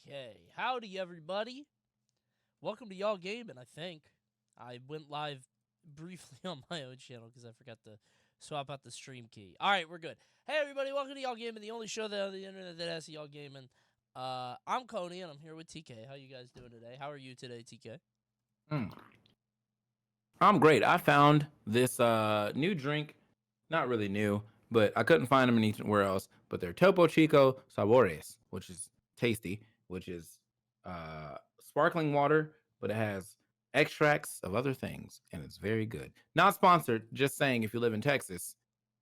Okay, howdy everybody. Welcome to Y'all Gaming, I think. I went live briefly on my own channel because I forgot to swap out the stream key. Alright, we're good. Hey everybody, welcome to Y'all Gaming, the only show that on the internet that has Y'all Gaming. I'm Coney and I'm here with TK. How you guys doing today? How are you today, TK? Mm. I'm great. I found this new drink, not really new, but I couldn't find them anywhere else. But they're Topo Chico Sabores, which is tasty, which is sparkling water, but it has extracts of other things, and it's very good. Not sponsored, just saying if you live in Texas,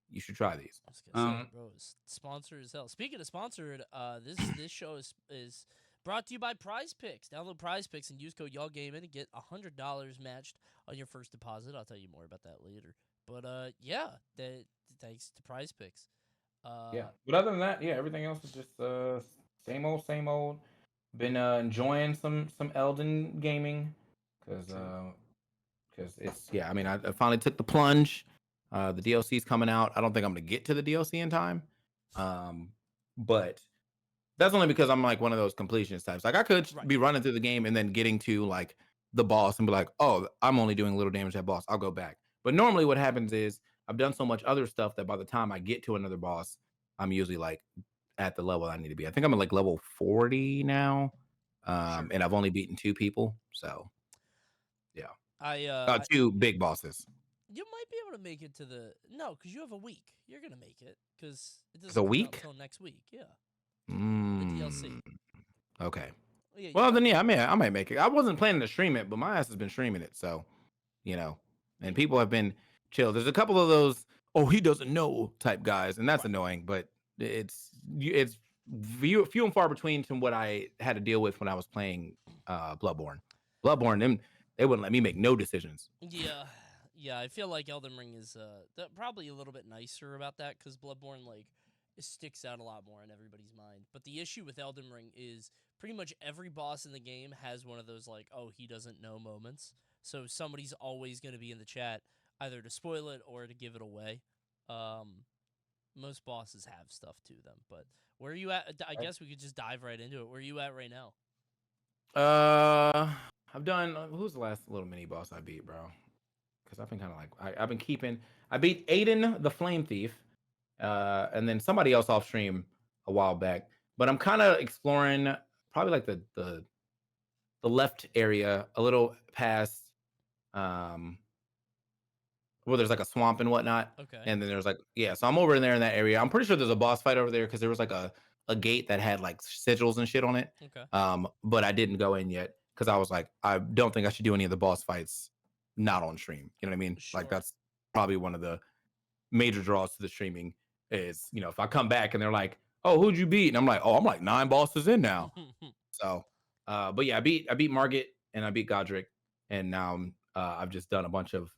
you should try these. I was gonna say, bro, it's sponsored as hell. Speaking of sponsored, this show is brought to you by Prize Picks. Download Prize Picks and use code Y'all Gaming and get $100 matched on your first deposit. I'll tell you more about that later. But yeah, thanks to Prize Picks. Yeah, but other than that, yeah, everything else is just same old, same old. Been enjoying some Elden gaming because it's I mean I finally took the plunge. The DLC's coming out. I don't think I'm gonna get to the DLC in time, but that's only because I'm like one of those completionist types. Like I could be running through the game and then getting to like the boss and be like, oh, I'm only doing little damage to that boss. I'll go back. But normally what happens is I've done so much other stuff that by the time I get to another boss, I'm usually like at the level I need to be. I think I'm at like level 40 now. And I've only beaten 2 people. So yeah. 2 big bosses. You might be able to make it to because you have a week. You're gonna make it because it It's a doesn't come out week? until next week. Yeah, the DLC. Okay. Yeah, Well, then yeah, I might make it. I wasn't planning to stream it, but my ass has been streaming it, so and people have been chill. There's a couple of those, oh, he doesn't know type guys, and that's annoying. But it's few and far between from what I had to deal with when I was playing Bloodborne. Bloodborne, they wouldn't let me make no decisions. Yeah. I feel like Elden Ring is probably a little bit nicer about that because Bloodborne it sticks out a lot more in everybody's mind. But the issue with Elden Ring is pretty much every boss in the game has one of those like, oh, he doesn't know moments. So somebody's always going to be in the chat either to spoil it or to give it away. Most bosses have stuff to them, but where are you at? I guess we could just dive right into it. Where are you at right now? I've done. Who's the last little mini boss I beat, bro? Because I've been kind of like I've been keeping. I beat Aiden the Flame Thief, and then somebody else off stream a while back. But I'm kind of exploring probably like the left area a little past where there's like a swamp and whatnot. Okay. And then there's like so I'm over in there in that area. I'm pretty sure there's a boss fight over there because there was like a gate that had like sigils and shit on it. Okay. But I didn't go in yet because I was like, I don't think I should do any of the boss fights not on stream. You know what I mean? Sure. Like that's probably one of the major draws to the streaming is, if I come back and they're like, oh, who'd you beat? And I'm like, oh, I'm like 9 bosses in now. So, but yeah, I beat Margit and I beat Godric, and now I've just done a bunch of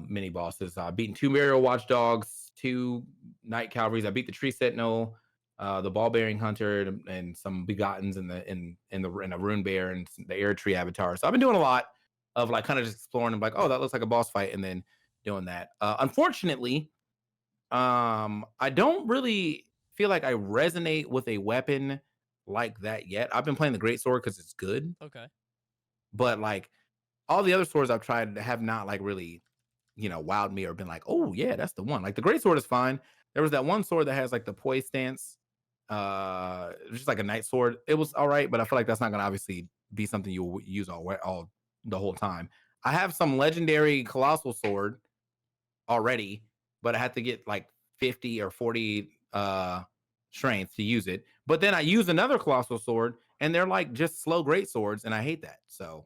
mini bosses. I've beaten 2 Mario Watchdogs, 2 Night Cavalries. I beat the Tree Sentinel, the Ball Bearing Hunter, and some Begottens in a Rune Bear and the Erdtree Avatar. So I've been doing a lot of like kind of just exploring and like, oh, that looks like a boss fight, and then doing that. Unfortunately, I don't really feel like I resonate with a weapon like that yet. I've been playing the Greatsword because it's good. Okay. But like all the other swords I've tried have not like really, wowed me or been like, oh yeah, that's the one. Like the Greatsword is fine. There was that one sword that has like the poise stance, just like a knight sword. It was all right, but I feel like that's not gonna obviously be something you'll use all the whole time. I have some legendary colossal sword already, but I had to get like 50 or 40 strength to use it. But then I use another colossal sword, and they're like just slow great swords, and I hate that. So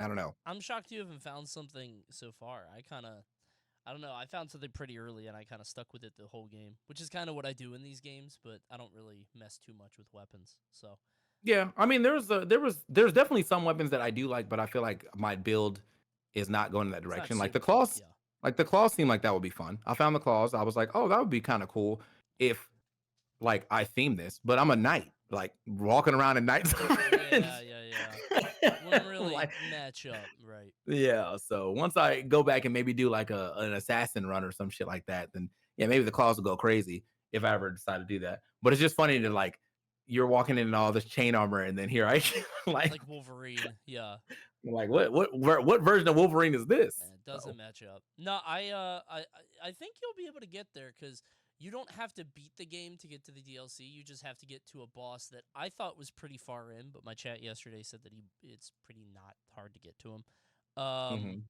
I don't know. I'm shocked you haven't found something so far. I don't know. I found something pretty early, and I kind of stuck with it the whole game, which is kind of what I do in these games. But I don't really mess too much with weapons. So yeah, I mean, there's definitely some weapons that I do like, but I feel like my build is not going in that direction. Like the claws, like the claws seem like that would be fun. I found the claws. I was like, oh, that would be kind of cool if like I theme this, but I'm a knight, like walking around at night. yeah. Wouldn't really match up, right? Yeah. So once I go back and maybe do like an assassin run or some shit like that, then yeah, maybe the claws will go crazy if I ever decide to do that. But it's just funny to like you're walking in all this chain armor, and then here I like Like Wolverine, yeah. like what version of Wolverine is this? It doesn't So, match up. No, I think you'll be able to get there because you don't have to beat the game to get to the DLC. You just have to get to a boss that I thought was pretty far in, but my chat yesterday said that it's pretty not hard to get to him. mhm,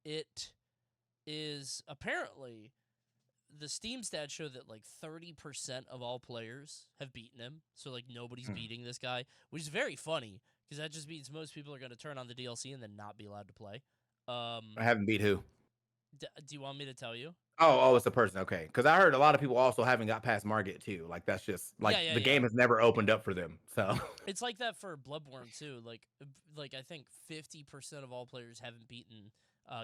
It is apparently the Steam stats show that like 30% of all players have beaten him. So like nobody's mm. beating this guy, which is very funny because that just means most people are going to turn on the DLC and then not be allowed to play. I haven't beat who? Do you want me to tell you? Oh, it's a person. Okay, because I heard a lot of people also haven't got past Margit too. Like that's just like Yeah, yeah, the yeah. game has never opened up for them. So It's like that for Bloodborne too. Like I think 50% of all players haven't beaten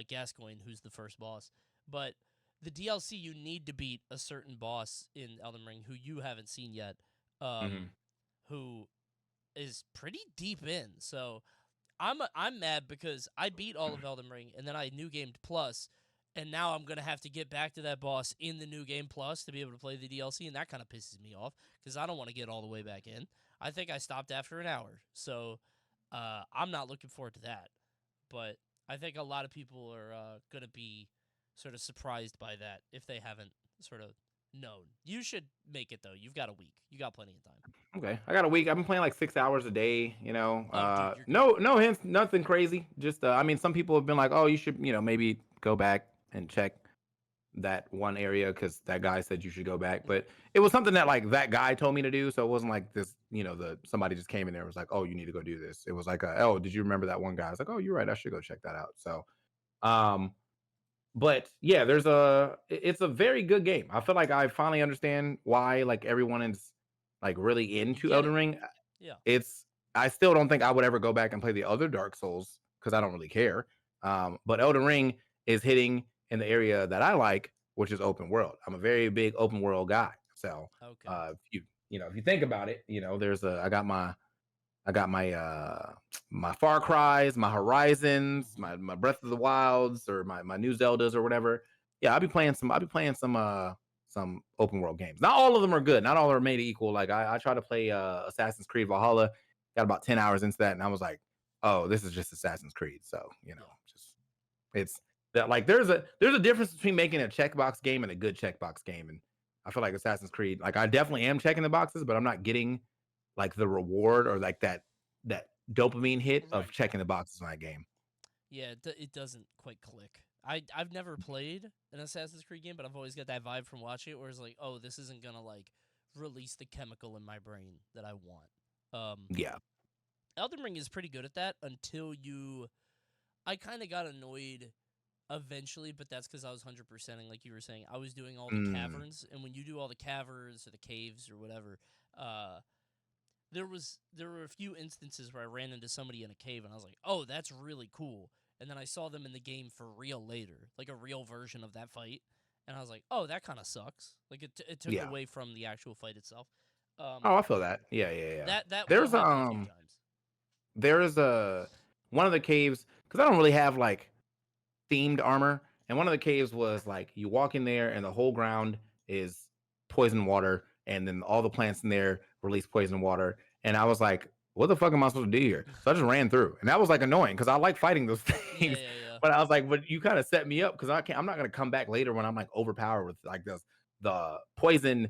Gascoigne, who's the first boss. But the DLC, you need to beat a certain boss in Elden Ring who you haven't seen yet, mhm. who is pretty deep in. So I'm mad because I beat all of Elden Ring and then I new gamed plus, and now I'm gonna have to get back to that boss in the new game plus to be able to play the DLC, and that kind of pisses me off because I don't want to get all the way back in. I think I stopped after an hour, so I'm not looking forward to that. But I think a lot of people are gonna be sort of surprised by that if they haven't sort of known. You should make it though. You've got a week. You got plenty of time. Okay, I got a week. I've been playing like 6 hours a day. You know, Oh, dude, you're good. no hints, nothing crazy. Just I mean, some people have been like, oh, you should maybe go back and check that one area because that guy said you should go back. But it was something that like that guy told me to do, so it wasn't like this. The somebody just came in there and was like, oh, you need to go do this. It was like, oh, did you remember that one guy? I was like, oh, you're right. I should go check that out. So, um, but yeah, it's a very good game. I feel like I finally understand why like everyone is like really You into get Elden it. Ring. Yeah. It's I still don't think I would ever go back and play the other Dark Souls because I don't really care. But Elden Ring is hitting in the area that I like, which is open world. I'm a very big open world guy. So Okay. if you think about it, there's I got my my Far Cries, my Horizons, Mm-hmm. my Breath of the Wilds, or my new Zeldas or whatever. Yeah, I'll be playing some open world games. Not all of them are good. Not all are made equal. Like I try to play Assassin's Creed Valhalla. Got about 10 hours into that, and I was like, oh, this is just Assassin's Creed. So, Yeah. just it's that like there's a difference between making a checkbox game and a good checkbox game. And I feel like Assassin's Creed, like I definitely am checking the boxes, but I'm not getting like the reward or like that dopamine hit of Right. checking the boxes in that game. Yeah, it doesn't quite click. I've never played an Assassin's Creed game, but I've always got that vibe from watching it, where it's like, oh, this isn't gonna like release the chemical in my brain that I want. Yeah. Elden Ring is pretty good at that until you. I kind of got annoyed eventually, but that's because I was 100%ing, like you were saying. I was doing all the Mm, caverns, and when you do all the caverns or the caves or whatever, uh, there were a few instances where I ran into somebody in a cave and I was like, "Oh, that's really cool." And then I saw them in the game for real later, like a real version of that fight, and I was like, "Oh, that kind of sucks." Like it took yeah. away from the actual fight itself. Oh, Um, I feel that. Yeah, yeah, yeah. that will There's happen a few times. there's a one of the caves because I don't really have like themed armor. And one of the caves was like you walk in there and the whole ground is poison water, and then all the plants in there release poison water. And I was like, what the fuck am I supposed to do here? So I just ran through, and that was like annoying because I like fighting those Yeah, things. yeah, yeah. But I was like, but you kind of set me up because I'm not gonna come back later when I'm like overpowered with like the poison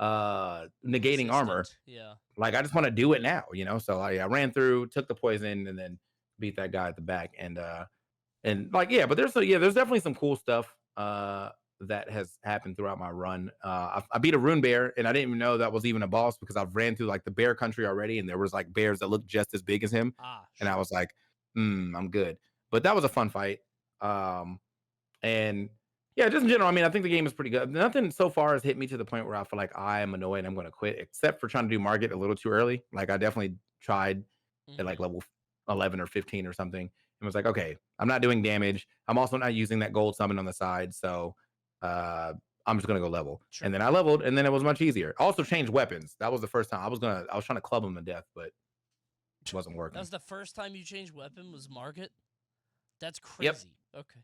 negating armor. Resistant. Yeah. Like I just want to do it now, So I ran through, took the poison, and then beat that guy at the back. And like yeah, but there's definitely some cool stuff that has happened throughout my run. I beat a rune bear, and I didn't even know that was even a boss because I've ran through like the bear country already, and there was like bears that looked just as big as him, Ah, and I sure. was like, I'm good. But that was a fun fight. Um, and yeah, just in general, I mean, I think the game is pretty good. Nothing so far has hit me to the point where I feel like I am annoyed and I'm going to quit, except for trying to do Margit a little too early. Like I definitely tried at like Mm-hmm. level 11 or 15 or something, and was like, okay, I'm not doing damage. I'm also not using that gold summon on the side, so uh, I'm just gonna go level. And Sure. then I leveled, and then it was much easier. Also changed weapons. That was the first time I was trying to club him to death, but it wasn't That working. was the first time you changed weapon was Market. That's Yep. crazy. Okay.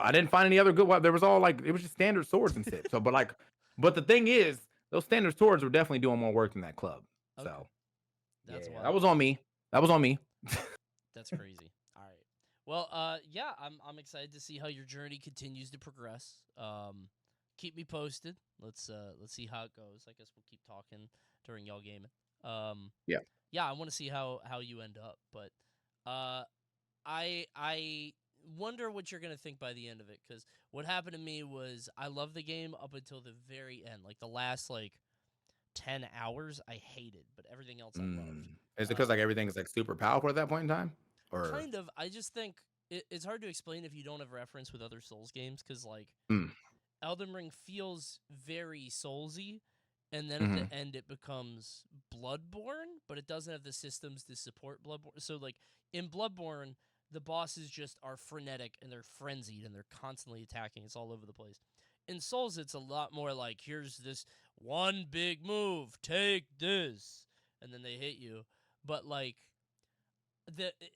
I didn't find any other good one. There was all like it was just standard swords and shit. So, but the thing is, those standard swords were definitely doing more work than that club. Okay, So that's yeah, that wild. was on me. That was on me. That's crazy. All right. Well, yeah, I'm excited to see how your journey continues to progress. Keep me posted. Let's see how it goes. I guess we'll keep talking during y'all gaming. Um, Yeah. yeah, I want to see how you end up, but uh, I wonder what you're gonna think by the end of it, because what happened to me was I loved the game up until the very end, like the last 10 hours I hated, but everything else I loved. Is it because like Um, everything is like super powerful at that point in time, or Kind of. I just think it's hard to explain if you don't have reference with other Souls games, because mm, Elden Ring feels very Soulsy, and then at mm-hmm. the end it becomes Bloodborne, but it doesn't have the systems to support Bloodborne. So in Bloodborne, the bosses just are frenetic and they're frenzied and they're constantly attacking. It's all over the place. In Souls, it's a lot more like, here's this one big move, take this, and then they hit you. But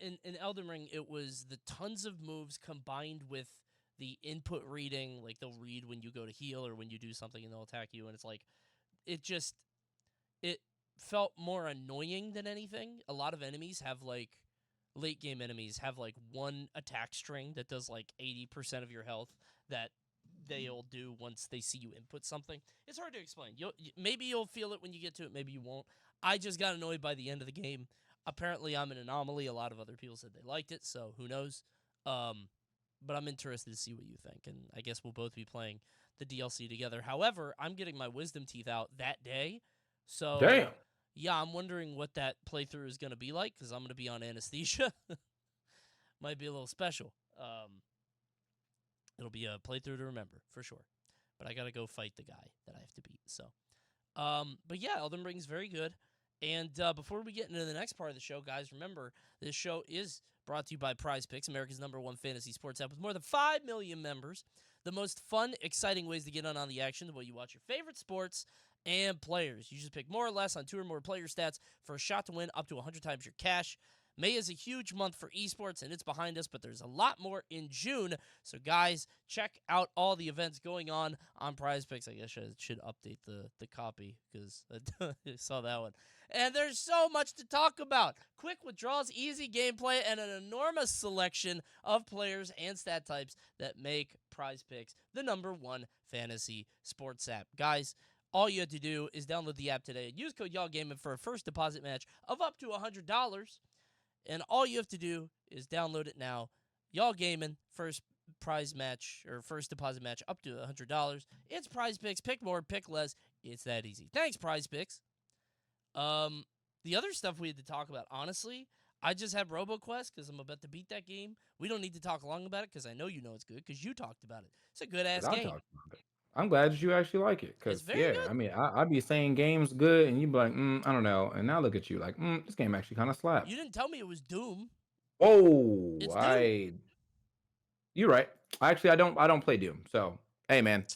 in Elden Ring, it was the tons of moves combined with the input reading. Like, they'll read when you go to heal or when you do something, and they'll attack you. And it's like, it just it felt more annoying than anything. A lot of enemies have late game enemies have one attack string that does 80% of your health that they'll do once they see you input something. It's hard to explain. Maybe you'll feel it when you get to it, maybe you won't. I just got annoyed by the end of the game. Apparently I'm an anomaly. A lot of other people said they liked it, so who knows. But I'm interested to see what you think, and I guess we'll both be playing the DLC together. However, I'm getting my wisdom teeth out that day, so Damn. yeah, I'm wondering what that playthrough is going to be like, because I'm going to be on anesthesia. Might be a little special. It'll be a playthrough to remember for sure. But I gotta go fight the guy that I have to beat. So, but yeah, Elden Ring's very good. And before we get into the next part of the show, guys, remember this show is brought to you by Prize Picks, America's #1 fantasy sports app with more than 5 million members. The most fun, exciting ways to get on the action, the way you watch your favorite sports and players. You just pick more or less on 2 or more player stats for a shot to win up to 100 times your cash. May is a huge month for esports, and it's behind us, but there's a lot more in June. So, guys, check out all the events going on Prize Picks. I guess I should update the copy, because I saw that one. And there's so much to talk about. Quick withdrawals, easy gameplay, and an enormous selection of players and stat types that make Prize Picks the #1 fantasy sports app. Guys, all you have to do is download the app today and use code YALLGAMING for a first deposit match of up to $100. And all you have to do is download it now. Y'all gaming, first prize match or first deposit match up to $100. It's Prize Picks. Pick more, pick less. It's that easy. Thanks, Prize Picks. The other stuff we had to talk about, honestly, I just have RoboQuest because I'm about to beat that game. We don't need to talk long about it because I know you know it's good because you talked about it. It's a good ass I game. talked about it. I'm glad that you actually like it, It's because very yeah, I good. mean, I'd be saying games good, and you'd be like, I don't know, and now look at you, like, this game actually kind of You slaps. didn't tell me it was Doom. Whoa, It's Doom. you're right. Actually, I don't play Doom, so hey, man,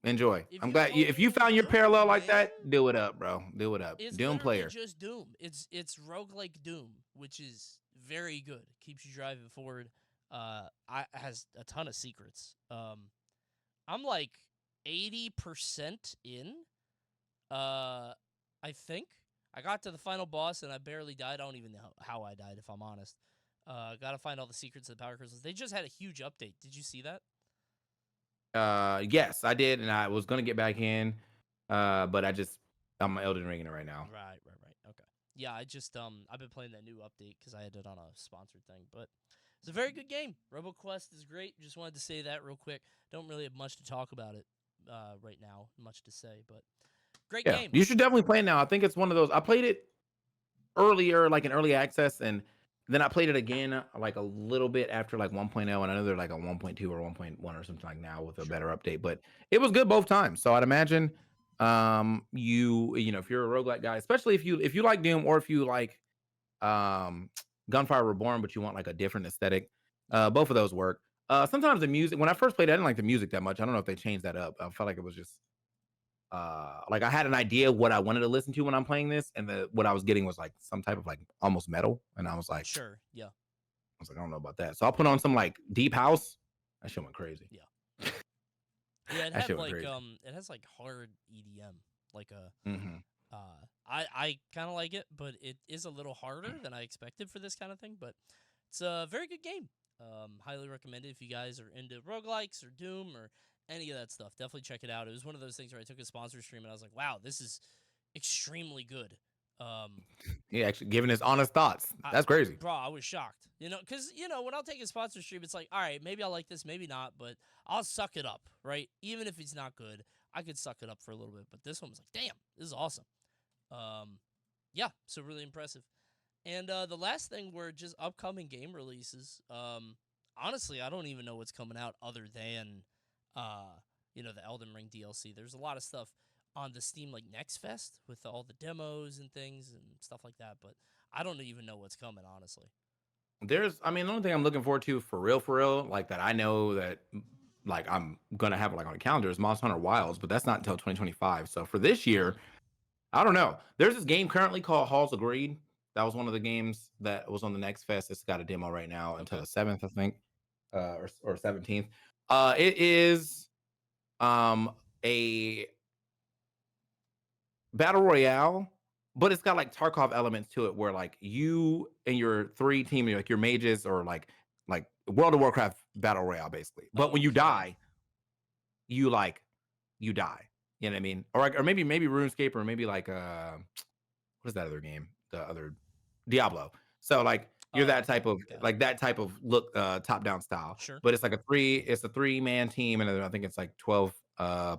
enjoy. If I'm you glad told if me you it was found your parallel Doom, like man. that, do it up, bro. Do it up. It's Doom literally player. just Doom. It's roguelike Doom, which is very good. Keeps you driving forward. Has a ton of secrets. I'm like 80% in. I think I got to the final boss and I barely died. I don't even know how I died, if I'm honest. Gotta find all the secrets of the power crystals. They just had a huge update. Did you see that? Yes, I did, and I was gonna get back in, but I'm Elden Ring in it right now. Right. Okay. Yeah, I've been playing that new update because I had it on a sponsored thing, but it's a very good game. RoboQuest is great. Just wanted to say that real quick. Don't really have much to talk about it right now. Much to say, but great Yeah, game. you should definitely play it now. I think it's one of those. I played it earlier, like in early access, and then I played it again like a little bit after like 1.0, and I know they're like a 1.2 or 1.1 or something like now with a Sure. better update, but it was good both times. So I'd imagine if you're a roguelike guy, especially if you like Doom, or if you like um Gunfire Reborn, but you want like a different aesthetic, Yeah. both of those work. Sometimes the music, when I first played it, I didn't like the music that much. I don't know if they changed that up. I felt like it was just like I had an idea of what I wanted to listen to when I'm playing this, and what I was getting was like some type of like almost metal, and Sure. Yeah. I don't know about that. So I'll put on some like deep house. That shit went crazy. Yeah. Yeah. That shit went crazy. It has like hard EDM, like a Hmm. uh I kind of like it, but it is a little harder than I expected for this kind of thing. But it's a very good game. Highly recommended if you guys are into roguelikes or Doom or any of that stuff. Definitely check it out. It was one of those things where I took a sponsor stream and I was like, wow, this is extremely good. Yeah, actually giving his honest thoughts. I, That's crazy. bro, I was shocked. Because when I'll take a sponsor stream, it's like, all right, maybe I'll like this, maybe not, but I'll suck it up, right? Even if it's not good, I could suck it up for a little bit. But this one was like, damn, this is awesome. Yeah, so really impressive. And the last thing were just upcoming game releases. Honestly, I don't even know what's coming out other than, the Elden Ring DLC. There's a lot of stuff on the Steam like Next Fest with all the demos and things and stuff like that, but I don't even know what's coming, honestly. I mean, the only thing I'm looking forward to for real, like that I know that like I'm gonna have like on a calendar is Monster Hunter Wilds, but that's not until 2025. So for this year, I don't know. There's this game currently called Halls of Greed. That was one of the games that was on the Next Fest. It's got a demo right now until Okay. the 7th, I think, or 17th. It is a battle royale, but it's got like Tarkov elements to it, where like you and your 3 team, like your mages, or like World of Warcraft battle royale, basically. But when you Okay. die, you die. You know what I mean? Or maybe RuneScape, or maybe like what is that other game? The other Diablo. So like you're that Okay. type of Got it. like that type of look, top down style. Sure. But it's like a 3-man team, and I think it's like 12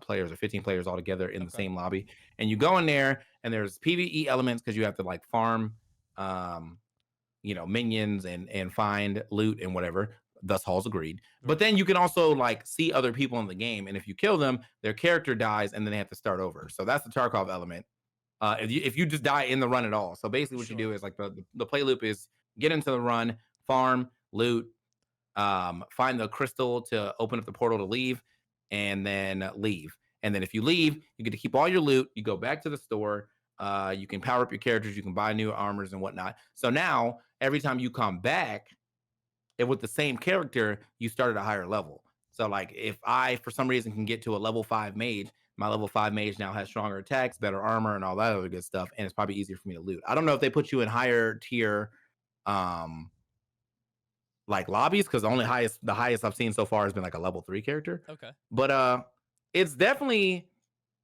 players or 15 players all together in the Okay. same lobby. And you go in there, and there's PvE elements because you have to like farm minions and find loot and whatever. Thus Halls of Greed. But then you can also like see other people in the game, and if you kill them, their character dies, and then they have to start over. So that's the Tarkov element. If you just die in the run at all. So basically what you do is like the play loop is get into the run, farm, loot, find the crystal to open up the portal to leave, and then leave. And then if you leave, you get to keep all your loot. You go back to the store. You can power up your characters. You can buy new armors and whatnot. So now every time you come back, and with the same character, you start at a higher level. So like if I for some reason can get to a level 5 mage, my level 5 mage now has stronger attacks, better armor, and all that other good stuff, and it's probably easier for me to loot. I don't know if they put you in higher tier like lobbies, because the highest I've seen so far has been like a level 3 character. Okay. But it's definitely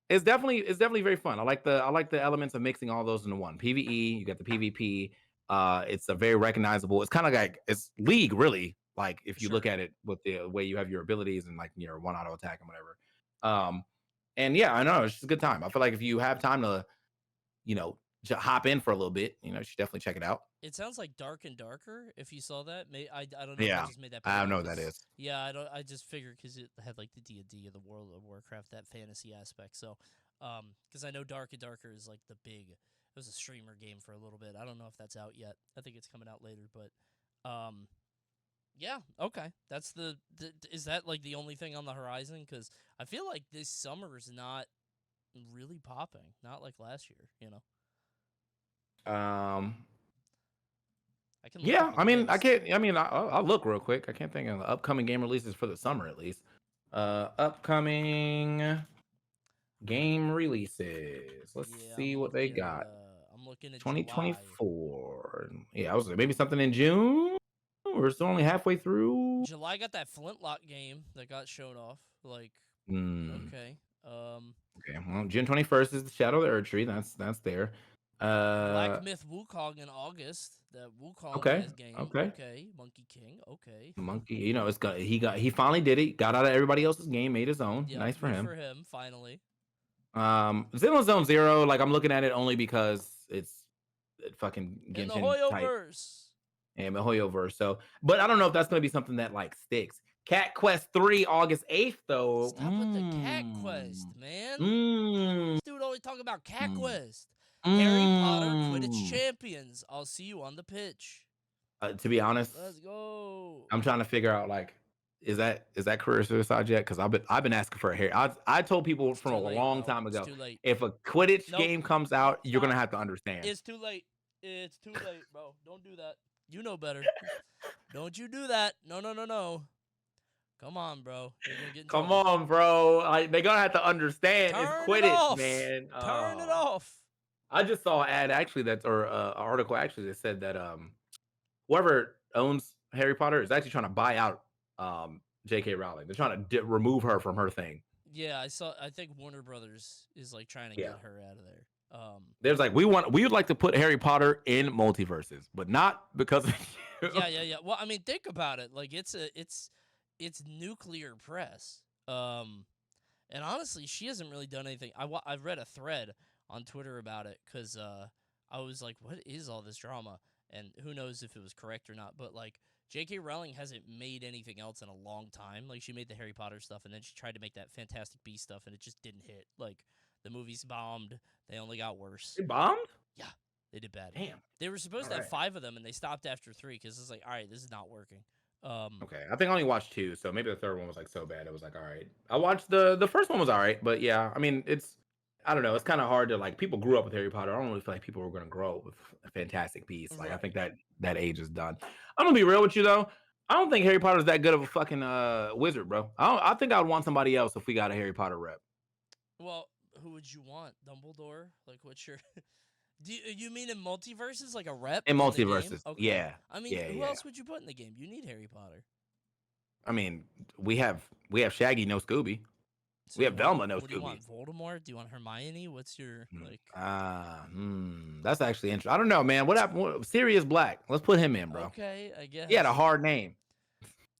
very fun. I like the elements of mixing all those into one. PvE, you got the PvP. It's a very recognizable. It's kind of like it's League, really. Like if you look at it with the way you have your abilities and like your one auto attack and whatever. And yeah, I know it's just a good time. I feel like if you have time to, hop in for a little bit, you should definitely check it out. It sounds like Dark and Darker. If you saw that, I don't know if I Yeah, just made that I pair don't know up. what that is. Yeah, I don't. I just figured because it had like the D&D of the World of Warcraft, that fantasy aspect. So, because I know Dark and Darker is like the big. It was a streamer game for a little bit. I don't know if that's out yet. I think it's coming out later, but, yeah, okay. That's is that like the only thing on the horizon? Because I feel like this summer is not really popping, not like last year. I can look Yeah, up I a mean, I list. can't. I mean, I'll look real quick. I can't think of the upcoming game releases for the summer, at least. Upcoming game releases. Let's Yeah, see what they got. I'm looking at July. 2024. Yeah, I was maybe something in June. We're still only halfway through. July got that Flintlock game that got shown off. Like, Hmm. okay. Okay. Well, June 21st is the Shadow of the Erdtree. That's there. Black Myth Wukong in August. That Wukong Okay. game. Okay. Okay. Monkey King. Okay. Monkey, it's got he finally did it. Got out of everybody else's game, made his own. Yep. Nice for Good him. for him. Finally. Xenoblade Zone Zero, like I'm looking at it only because it's fucking In the Genshin type Hoyoverse. and Mihoyo-verse. So, but I don't know if that's gonna be something that like sticks. Cat Quest 3, August 8th, though. Stop with the Cat Quest, man. Mm, This dude always talking about Cat mm, Quest. Harry Potter Quidditch mm. Champions. I'll see you on the pitch. To be honest, Let's go. I'm trying to figure out like, is that career suicide yet? Because I've been asking for a Harry. I told people It's from too a late, long bro. time It's ago, too late. if a Quidditch Nope. game comes out, you're Stop. gonna have to understand. It's too late. It's too late, bro. Don't do that. You know better. Don't you do that. No. Come on, bro. You're gonna get in Come trouble. on, bro. Like they're gonna have to understand. Turn It's it Quidditch, off. man. Turn it off. I just saw an ad actually that, or article actually that said that whoever owns Harry Potter is actually trying to buy out J.K. Rowling. They're trying to remove her from her thing. Yeah, I saw. I think Warner Brothers is like trying to Yeah. get her out of there. There's like we would like to put Harry Potter in multiverses, but not because of you. Yeah. Well, I mean, think about it. Like, it's nuclear press. And honestly, she hasn't really done anything. I read a thread on Twitter about it because I was like, what is all this drama? And who knows if it was correct or not. But like, J.K. Rowling hasn't made anything else in a long time. Like, she made the Harry Potter stuff, and then she tried to make that Fantastic Beasts stuff, and it just didn't hit. Like, the movies bombed. They only got worse. It bombed. Yeah, they did bad. Damn. They were supposed to All have right. 5 of them, and they stopped after 3 because it's like, all right, this is not working. Okay, I think I only watched 2, so maybe the third one was like so bad it was like all right. I watched the first one was all right, but yeah, I mean it's I don't know, it's kind of hard to like people grew up with Harry Potter. I don't really feel like people were gonna grow up with Fantastic Beasts. Like I think Right. that age is done. I'm gonna be real with you though. I don't think Harry Potter's that good of a fucking wizard, bro. I think I would want somebody else if we got a Harry Potter rep. Well, who would you want? Dumbledore? Like, what's your? You mean in multiverses, like a rep In in the game? multiverses, Okay. yeah, I mean, yeah, who yeah. else would you put in the game? You need Harry Potter. I mean, we have Shaggy, no Scooby. So We you have want Velma, no what do you Scooby. want? Voldemort? Do you want Hermione? What's your like? That's actually interesting. I don't know, man. What happened? Sirius Black. Let's put him in, bro. Okay, I He had a guess. hard name.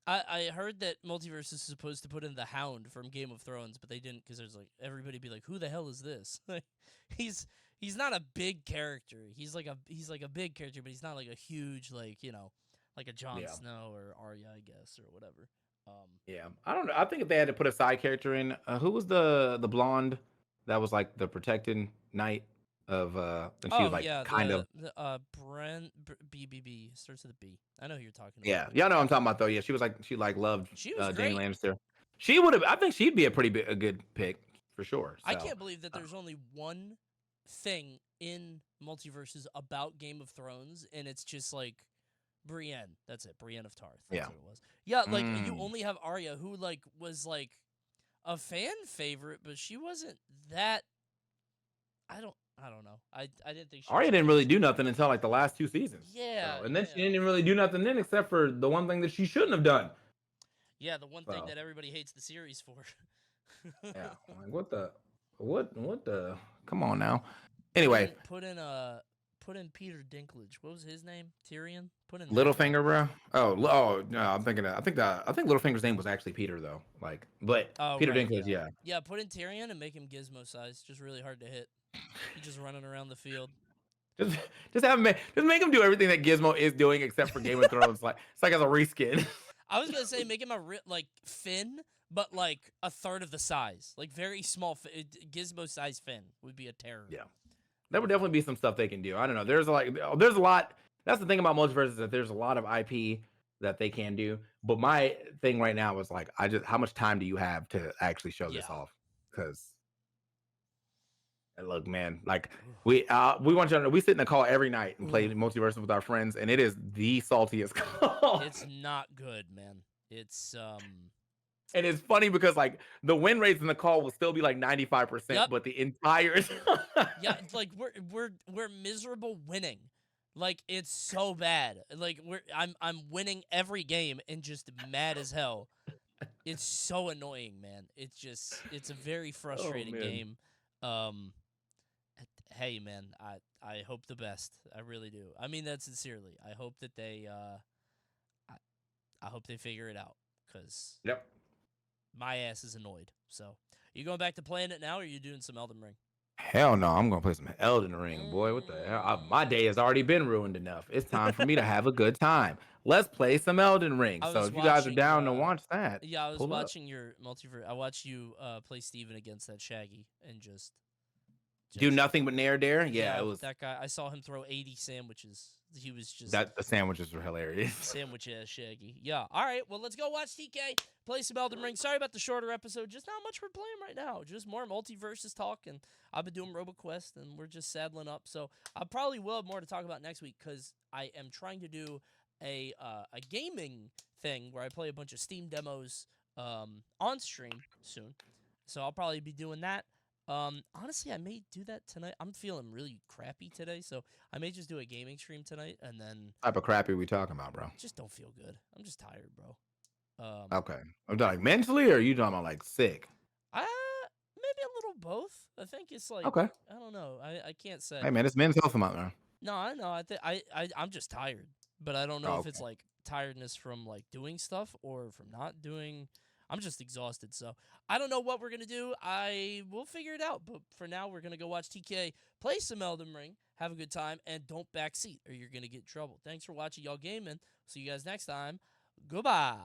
I heard that multiverse is supposed to put in the Hound from Game of Thrones, but they didn't because there's like everybody be like, who the hell is this? Like, he's he's not a big character. He's like a big character, but he's not like a huge like a Jon Yeah, Snow or Arya, I guess, or whatever. yeah. I don't know. I think if they had to put a side character in, who was the blonde that was like the protected knight of and she was Oh like yeah, kind of the BBB starts with a B. I know who you're talking about. yeah. Y'all know what I'm talking about though. Yeah, she like loved She was Jamie great. Lannister. She would have. I think she'd be a a good pick for sure. I So can't believe that uh, there's only one thing in multiverses about Game of Thrones, and it's just like Brienne. That's it. Brienne of Tarth. That's yeah. what it was. Yeah, like you Mm. only have Arya, who like was like a fan favorite, but she wasn't that. I don't know. I didn't think she was Arya didn't really crazy. do nothing until like the last 2 seasons. Yeah, So and then she yeah, didn't even really do nothing then except for the one thing that she shouldn't have done. yeah. The one thing So that everybody hates the series for. yeah, like what the come on now. put Anyway, in put in put in Peter Dinklage. What was his name? Tyrion. Put in that guy. Littlefinger, bro. Oh no, I'm thinking. I think Littlefinger's name was actually Peter though. Like, but Oh Peter right, Dinklage, yeah, yeah. yeah. Put in Tyrion and make him Gizmo size. Just really hard to hit. He's just running around the field. Just just have him just make him do everything that Gizmo is doing except for Game of Thrones. Like it's like as a reskin. I was gonna say make him like Finn, but like a third of the size, like very small. Gizmo size Finn would be a terror. Yeah, there would But definitely be some stuff they can do. I don't know. There's a lot. That's the thing about multiverse is that there's a lot of IP that they can do. But my thing right now is like, how much time do you have to actually show this yeah, off? Because look, man, like we want you to know we sit in a call every night and play Ooh, multiverse with our friends, and it is the saltiest call. it's not good, man. It's And it's funny because like the win rates in the call will still be like 95%, yep, but the entire yeah. It's like we're miserable winning. Like it's so bad. Like I'm winning every game and just mad as hell. It's so annoying, man. It's a very oh frustrating man. game. Um, hey, man, I hope the best. I really do. I mean that sincerely. I hope that I, I hope they figure it out because Yep. my ass is annoyed. So, you going back to playing it now, or are you doing some Elden Ring? Hell no, I'm gonna play some Elden Ring, boy. What the hell? My day has already been ruined enough. It's time for me to have a good time. Let's play some Elden Ring. I So was if you guys are watching. down to watch that, Yeah, I was pull up. watching your multiverse. I watched you play Steven against that Shaggy and Do just nothing but nair dare. Yeah, yeah, it was that guy. I saw him throw 80 sandwiches. He was just that the sandwiches were hilarious. sandwich ass Shaggy. Yeah. All right. Well, let's go watch TK play some Elden Ring. Sorry about the shorter episode. Just not much we're playing right now. Just more multiverses talk, and I've been doing RoboQuest, and we're just saddling up. So I probably will have more to talk about next week because I am trying to do a gaming thing where I play a bunch of Steam demos on stream soon. So I'll probably be doing that. Honestly, I may do that tonight. I'm feeling really crappy today, so I may just do a gaming stream tonight, and then Type of crappy we talking about, bro? just don't feel good. I'm just tired, bro. Okay. I'm like mentally, or are you talking about like sick? I maybe a little both. I think it's like Okay. I don't know. I can't say. Hey man, it's Men's Health Month, man. No, I know. I think I'm just tired, but I don't know Oh, if it's okay. like tiredness from like doing stuff or from not doing. I'm just exhausted, so I don't know what we're gonna do. I will figure it out. But for now, we're gonna go watch TK play some Elden Ring, have a good time, and don't backseat or you're gonna get in trouble. Thanks for watching, y'all gaming. See you guys next time. Goodbye.